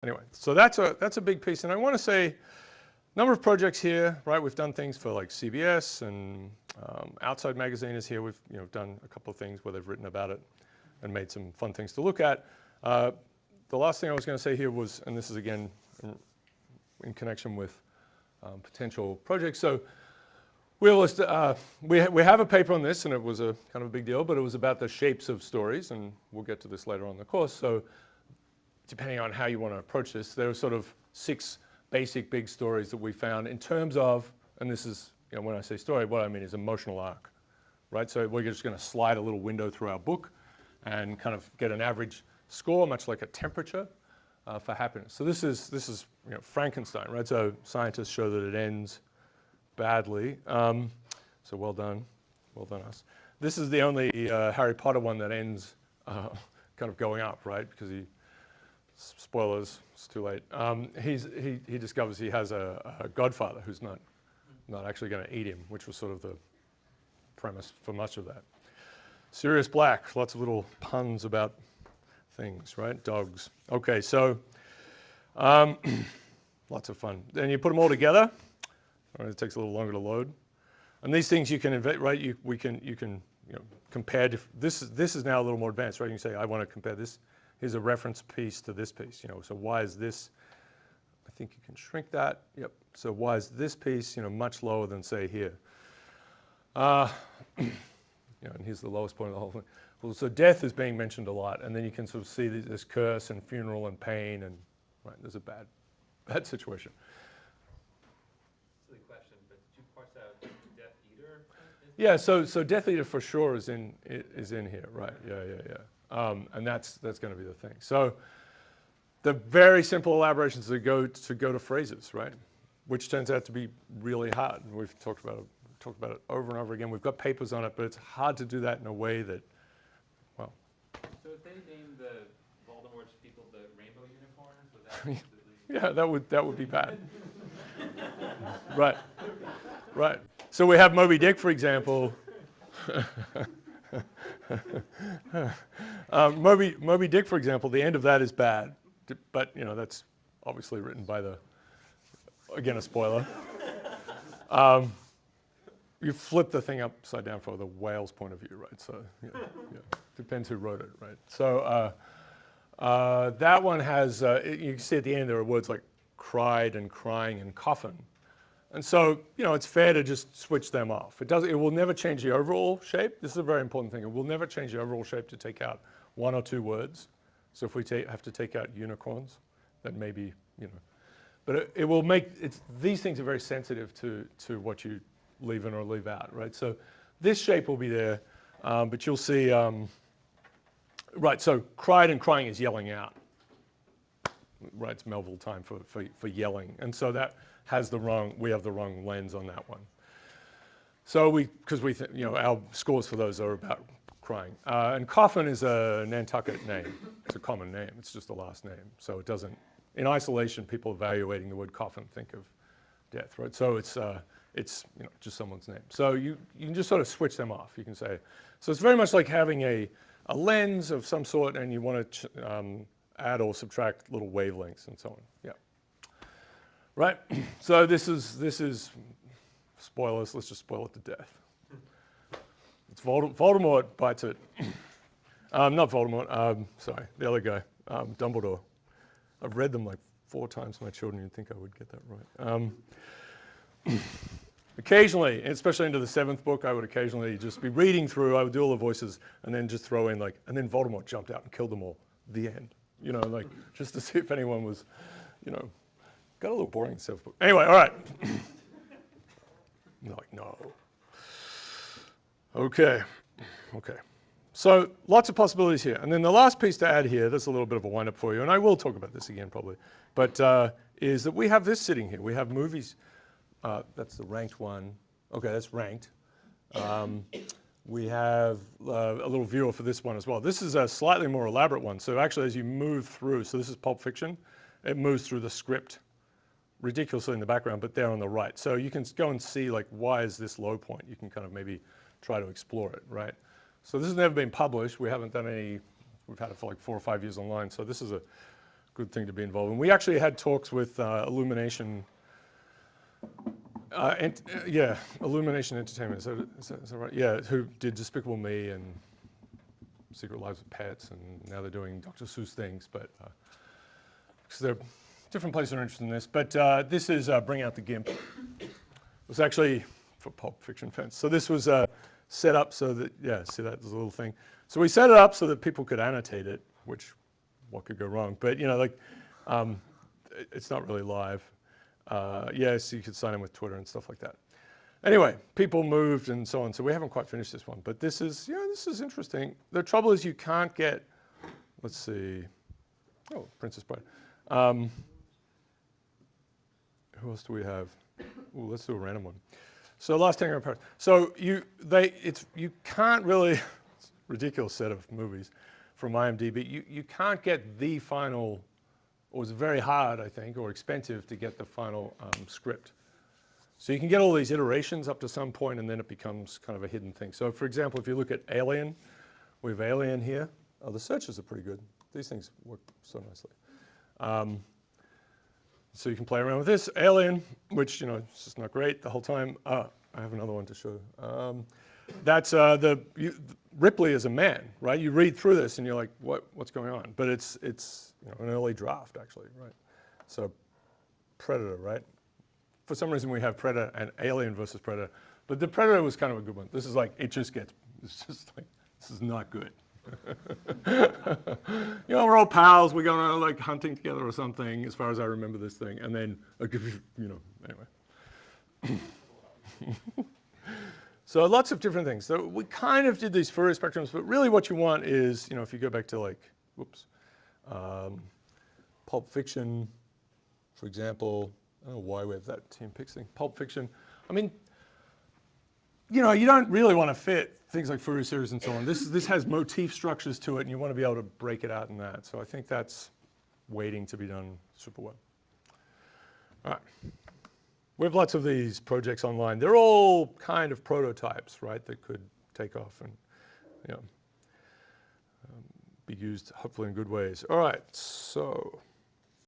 Anyway, so that's a big piece. And I want to say, number of projects here, right? We've done things for like CBS and Outside Magazine is here. We've done a couple of things where they've written about it and made some fun things to look at. The last thing I was going to say here was, and this is again in connection with potential projects. So we have a paper on this, and it was a kind of a big deal, but it was about the shapes of stories, and we'll get to this later on in the course. So depending on how you want to approach this, there are sort of 6 basic big stories that we found in terms of, and this is, when I say story, what I mean is emotional arc, right? So we're just going to slide a little window through our book and kind of get an average score, much like a temperature for happiness. So this is Frankenstein, right? So scientists show that it ends badly. So well done us. This is the only Harry Potter one that ends kind of going up, right? Because spoilers, it's too late. He discovers he has a godfather who's not actually going to eat him, which was sort of the premise for much of that. Sirius Black, lots of little puns about things, right? Dogs. Okay, so lots of fun. Then you put them all together. It takes a little longer to load. And these things you can invent, right? You can compare. This is now a little more advanced, right? You can say, I want to compare this. Here's a reference piece to this piece. So why is this? I think you can shrink that. Yep. So why is this piece much lower than say here? And here's the lowest point of the whole thing. Well, so death is being mentioned a lot, and then you can sort of see this curse and funeral and pain, and right, there's a bad situation. Silly question, but did you parse out Death Eater? Yeah, so Death Eater for sure is in here, right? Yeah. And that's going to be the thing. So the very simple elaborations that go to phrases, right? Which turns out to be really hard. And we've talked about it over and over again. We've got papers on it, but it's hard to do that in a way that, well. So if they named the Voldemort's people the rainbow unicorns, would that completely... Yeah, that would be bad. Right. So we have Moby Dick, for example. Moby Dick, for example, the end of that is bad, but that's obviously written by again a spoiler. You flip the thing upside down for the whale's point of view, right? So yeah. Depends who wrote it, right? So that one has you can see at the end there are words like cried and crying and coffin. And so, it's fair to just switch them off. It will never change the overall shape. This is a very important thing. It will never change the overall shape to take out 1 or 2 words. So if we have to take out unicorns, then maybe, But it will make, these things are very sensitive to what you leave in or leave out, right? So this shape will be there, but you'll see, right, so cried and crying is yelling out. Right, it's Melville time for yelling. And so that has we have the wrong lens on that one. So because we think, our scores for those are about crying. And coffin is a Nantucket name. It's a common name. It's just the last name. So it doesn't, in isolation, people evaluating the word coffin think of death, right? So it's just someone's name. So you can just sort of switch them off. You can say, so it's very much like having a lens of some sort, and you want to add or subtract little wavelengths and so on. Yeah. Right. So this is spoilers. Let's just spoil it to death. It's Voldemort bites it. Not Voldemort. Sorry, the other guy, Dumbledore. I've read them like 4 times to my children. You'd think I would get that right. Occasionally, especially into the 7th book, I would occasionally just be reading through. I would do all the voices and then just throw in and then Voldemort jumped out and killed them all. The end. Just to see if anyone was, got a little boring in the 7th book. Anyway, all right. No. Okay. So lots of possibilities here. And then the last piece to add here, that's a little bit of a wind-up for you, and I will talk about this again probably, but is that we have this sitting here. We have movies. That's the ranked one. Okay, that's ranked. We have a little viewer for this one as well. This is a slightly more elaborate one. So actually, as you move through, so this is Pulp Fiction, it moves through the script ridiculously in the background, but there on the right. So you can go and see why is this low point? You can kind of maybe try to explore it, right? So this has never been published. We haven't done any, we've had it for 4 or 5 years online. So this is a good thing to be involved in. We actually had talks with Illumination. Illumination Entertainment. Is that right? Yeah, who did Despicable Me and Secret Lives of Pets, and now they're doing Dr. Seuss things, but because they're different places are interested in this. But this is Bring Out the Gimp. It was actually for Pulp Fiction fans. So this was set up so that, see that there's a little thing. So we set it up so that people could annotate it, which what could go wrong? But it's not really live. Yes, you could sign in with Twitter and stuff like that. Anyway, people moved and so on. So we haven't quite finished this one, but this is interesting. The trouble is you can't get, let's see, Princess Bride. Who else do we have? Ooh, let's do a random one. So Last Tango in Paris. So you can't really, it's a ridiculous set of movies from IMDb. You can't get the final, or it's very hard, I think, or expensive to get the final script. So you can get all these iterations up to some point, and then it becomes kind of a hidden thing. So for example, if you look at Alien, we have Alien here. Oh, the searches are pretty good. These things work so nicely. So you can play around with this. Alien, which, it's just not great the whole time. I have another one to show. That's Ripley is a man, right? You read through this and you're like, what's going on? But it's an early draft, actually, right? So Predator, right? For some reason we have Predator and Alien versus Predator. But the Predator was kind of a good one. This is like, it's just like, this is not good. We're all pals. We're going on like hunting together or something, as far as I remember this thing. And then, anyway. So lots of different things. So we kind of did these Fourier spectrums, but really what you want is, if you go back to like, Pulp Fiction, for example. I don't know why we have that Team Pix thing. Pulp Fiction. I mean, you don't really want to fit things like Fourier series and so on. This has motif structures to it, and you want to be able to break it out in that. So I think that's waiting to be done super well. All right. We have lots of these projects online. They're all kind of prototypes, right, that could take off and be used hopefully in good ways. All right, so